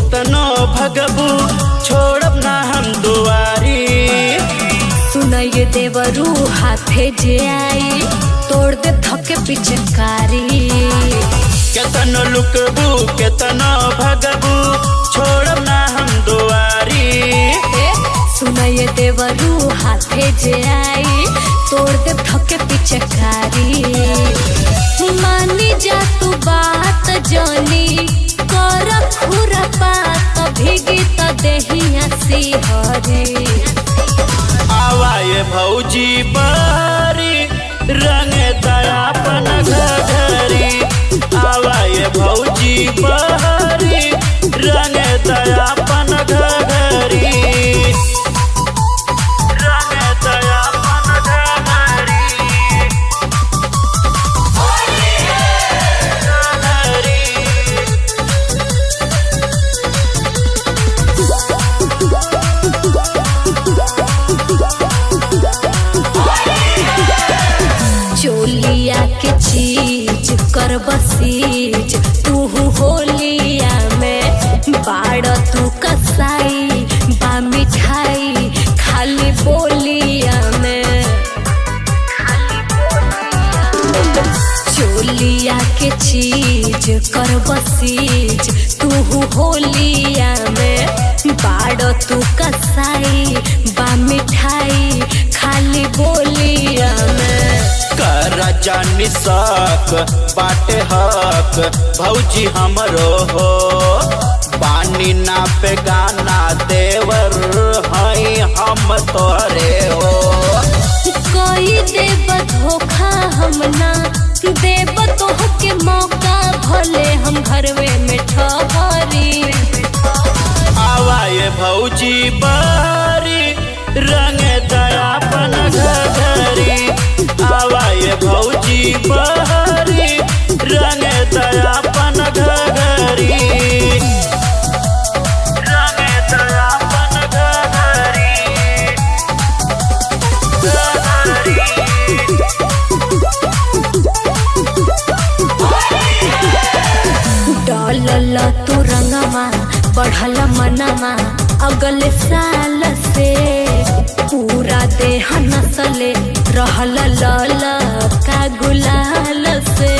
केतनो भगबू छोड़ब ना हम दुआरी। सुनय देवरू हाथे जे आई तोड़ दे थके पिचकारी। केतनो लुकबू केतनो भगबू छोड़ब ना हम दुआरी। सुनय देवरू हाथे जे आई तोड़ दे थके पिचकारी। मानी जा तू बात जानी कर खुरपात भीगी त देहिया सिहरी। आवाए भौजी बारी रंग दयापन घघरी। आवाए भौजी बारी रंग दयापन घघरी। रंग दयापन घघरी। चोलिया के चीज कर बसीज तू होलिया में बाड़ तू कसाई बा मिठाई खाली बोलिया में। चोलिया के चीज कर बसीज तू होलिया में बाड़ तू कसाई बा मिठाई खाली बोलिया में। कर जानी सक बाटे हक भौजी हमरो हो। पानी ना पे गाना देवर हई हम तोरे हो। कोई देव धोखा हम ना देव तोहके मौका भले हम घरवे में ठहरी। आवाए भौजी बारी रंग दयापन घघरी। आवाए भौजी बारी रंग दयापन घघरी। रंग दयापन घघरी। डलल तू रंगमा बढ़ल मनमा अगले साल से पूरा देह नसले रहल लल का गुलाल से।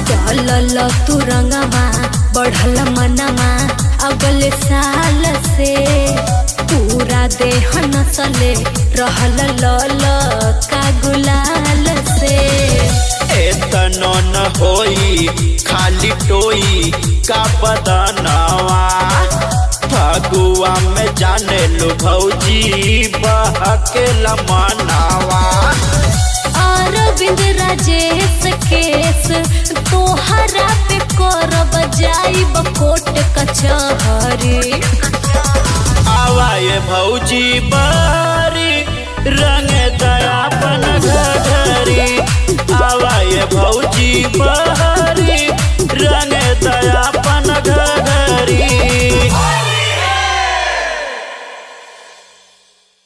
डलल तू रंगमा बढ़ल मनमा अगले साल से पूरा देह नसले रहल लल का गुलाल से। एतनो न होई खाली टोई का बदनवा। फगुआ में जाने लो भौजी बहके लमनावा। अरविंद राजेश केस तोहरा पे करब जाइब कोर्ट कचहरी। आवाए भौजी बारी रंग दयापन घघरी। आवाए भौजी बारी